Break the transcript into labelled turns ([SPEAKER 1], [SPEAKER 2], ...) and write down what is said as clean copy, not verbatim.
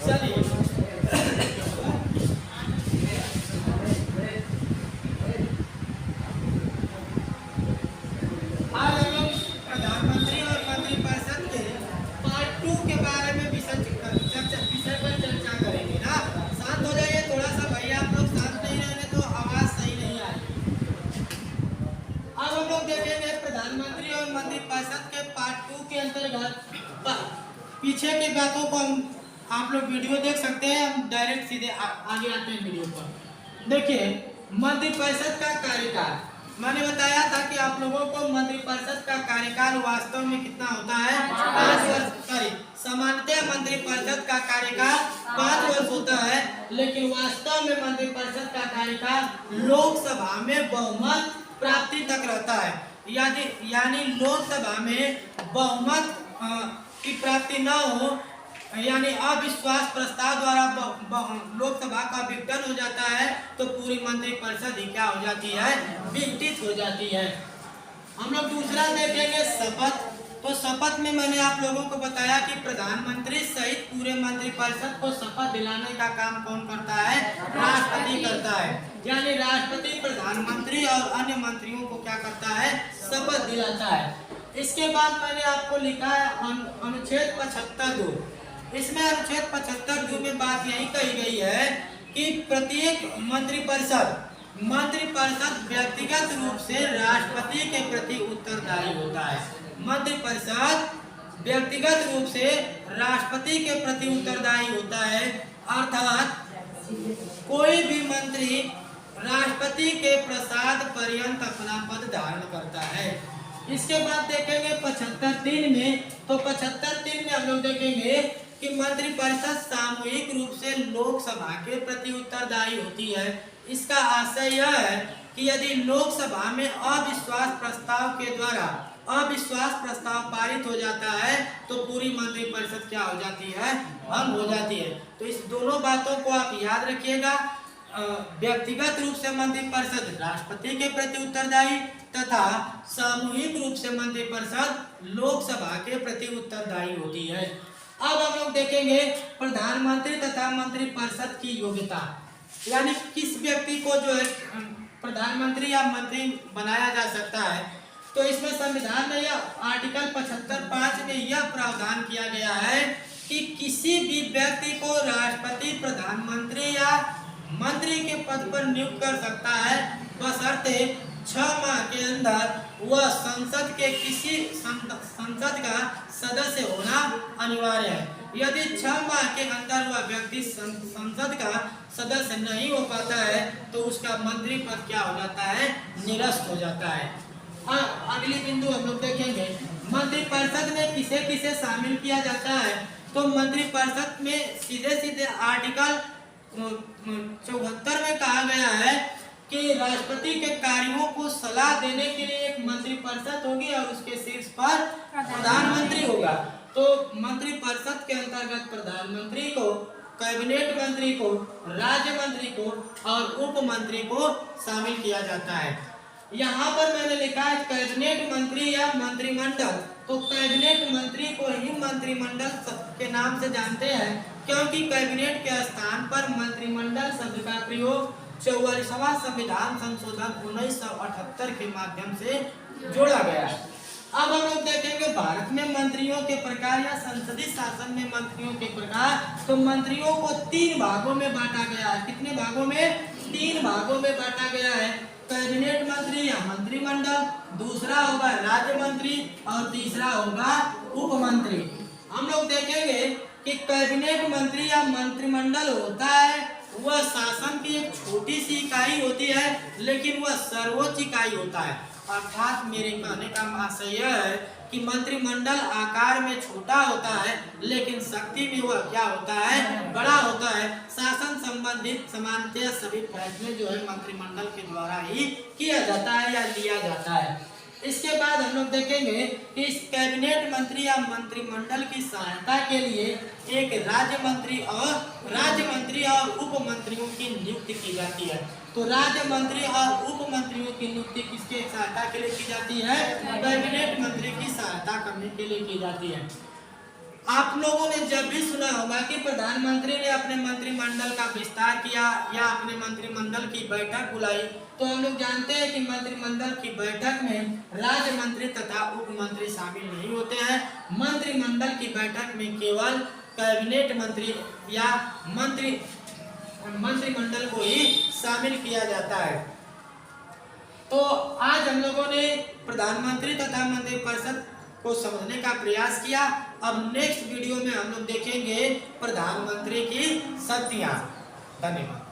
[SPEAKER 1] चलिए आज हम लोग प्रधानमंत्री और मंत्रिपरिषद के पार्ट 2 के बारे में विषय पर चर्चा करेंगे ना। शांत हो जाइए थोड़ा सा भैया, आप लोग शांत नहीं रहेंगे तो आवाज सही नहीं आएगी। अब हम लोग देखेंगे प्रधानमंत्री और मंत्रिपरिषद के पार्ट 2 के अंतर्गत पीछे की बातों को आप लोग वीडियो देख सकते हैं। हम डायरेक्ट सीधे आगे आते हैं वीडियो पर। देखिए मंत्रिपरिषद का कार्यकाल, मैंने बताया था कि आप लोगों को मंत्रिपरिषद का कार्यकाल वास्तव में कितना होता है, 5 वर्ष। सॉरी, सामान्यतः मंत्रिपरिषद का कार्यकाल 5 वर्ष होता है, लेकिन वास्तव में मंत्रिपरिषद का कार्यकाल लोकसभा में बहुमत प्राप्ति तक रहता है। यानी लोकसभा में बहुमत की प्राप्ति न हो, यानी अविश्वास प्रस्ताव द्वारा लोकसभा का विघटन हो जाता है तो पूरी मंत्रिपरिषद ही क्या हो जाती है, विघटित हो जाती है। हम लोग दूसरा देखेंगे शपथ। तो शपथ में मैंने आप लोगों को बताया कि प्रधानमंत्री सहित पूरे मंत्रिपरिषद को शपथ दिलाने का काम कौन करता है, राष्ट्रपति करता है। यानी राष्ट्रपति प्रधानमंत्री और अन्य मंत्रियों को क्या करता है, शपथ दिलाता है। इसके बाद मैंने आपको लिखा है अनुच्छेद 75(2). इसमें अनुच्छेद 75(2) में बात यही कही गई है कि प्रत्येक मंत्रिपरिषद व्यक्तिगत रूप से राष्ट्रपति के प्रति उत्तरदायी होता है। मंत्रिपरिषद व्यक्तिगत रूप से राष्ट्रपति के प्रति उत्तरदायी होता है, अर्थात कोई भी मंत्री राष्ट्रपति के प्रसाद पर्यंत अपना पद धारण करता है। इसके बाद देखेंगे 75(3) में। तो 75(3) में हम लोग देखेंगे कि मंत्रिपरिषद सामूहिक रूप से लोकसभा के प्रति उत्तरदायी होती है। इसका आशय यह है कि यदि लोकसभा में अविश्वास प्रस्ताव के द्वारा अविश्वास प्रस्ताव पारित हो जाता है तो पूरी मंत्रिपरिषद क्या हो जाती है, भंग हो जाती है। तो इस दोनों बातों को आप याद रखिएगा। व्यक्तिगत रूप से मंत्रिपरिषद राष्ट्रपति के प्रति उत्तरदायी तथा सामूहिक रूप से मंत्रिपरिषद लोकसभा के प्रति उत्तरदायी होती है। अब हम लोग देखेंगे प्रधानमंत्री तथा मंत्रिपरिषद की योग्यता, यानी किस व्यक्ति को जो है प्रधानमंत्री या मंत्री बनाया जा सकता है। तो इसमें संविधान में यह आर्टिकल 75(5) में यह प्रावधान किया गया है कि किसी भी व्यक्ति को राष्ट्रपति प्रधानमंत्री या मंत्री के पद पर नियुक्त कर सकता है, बशर्ते 6 माह के अंदर वह संसद का सदस्य होना अनिवार्य है। यदि 6 माह के अंदर वह व्यक्ति संसद का सदस्य नहीं हो पाता है तो उसका मंत्री पद क्या हो जाता है, निरस्त हो जाता है। अगली बिंदु हम लोग देखेंगे मंत्रिपरिषद में किसे किसे शामिल किया जाता है। तो मंत्रिपरिषद में सीधे आर्टिकल 74 में कहा गया है कि राष्ट्रपति के कार्यों को सलाह देने के लिए एक मंत्रिपरिषद होगी और उसके शीर्ष पर प्रधानमंत्री होगा। तो मंत्रिपरिषद के अंतर्गत प्रधानमंत्री को, कैबिनेट मंत्री को, राज्य मंत्री को और उप मंत्री को शामिल किया जाता है। यहाँ पर मैंने लिखा है कैबिनेट मंत्री या मंत्रिमंडल। तो कैबिनेट मंत्री को ही मंत्रिमंडल के नाम से जानते हैं, क्योंकि कैबिनेट के स्थान पर मंत्रिमंडल शब्द का प्रयोग 44वां संविधान संशोधन 1978 के माध्यम से जोड़ा गया है। अब हम लोग देखेंगे भारत में मंत्रियों के प्रकार या संसदीय शासन में मंत्रियों के प्रकार। तो मंत्रियों को 3 भागों में बांटा गया है। कितने भागों में? 3 भागों में बांटा गया है। कैबिनेट मंत्री या मंत्रिमंडल, दूसरा होगा राज्य मंत्री और तीसरा होगा उप मंत्री। हम लोग देखेंगे कि कैबिनेट मंत्री या मंत्रिमंडल होता है वह शासन की एक छोटी सी इकाई होती है, लेकिन वह सर्वोच्च इकाई होता है। अर्थात मेरे कहने का आशय यह है कि मंत्रिमंडल आकार में छोटा होता है लेकिन शक्ति में वह क्या होता है, बड़ा होता है। शासन संबंधित सामान्यतः सभी फैसले जो है मंत्रिमंडल के द्वारा ही किया जाता है या लिया जाता है। इसके बाद हम लोग देखेंगे कि इस कैबिनेट मंत्री या मंत्रिमंडल की सहायता के लिए एक राज्य मंत्री और उप मंत्रियों की नियुक्ति की जाती है। तो राज्य मंत्री और उप मंत्रियों की नियुक्ति किसके सहायता के लिए की जाती है? कैबिनेट मंत्री की सहायता करने के लिए की जाती है। आप लोगों ने जब भी सुना होगा कि प्रधानमंत्री ने अपने मंत्रिमंडल का विस्तार किया या अपने मंत्रिमंडल की बैठक बुलाई, तो हम लोग जानते हैं कि मंत्रिमंडल की बैठक में राज्य मंत्री तथा उप मंत्री शामिल नहीं होते हैं। मंत्रिमंडल की बैठक में केवल कैबिनेट मंत्री या मंत्रिमंडल को ही शामिल किया जाता है। तो आज हम लोगों ने प्रधानमंत्री तथा मंत्रिपरिषद को समझने का प्रयास किया। अब नेक्स्ट वीडियो में हम लोग देखेंगे प्रधानमंत्री की शक्तियां। धन्यवाद।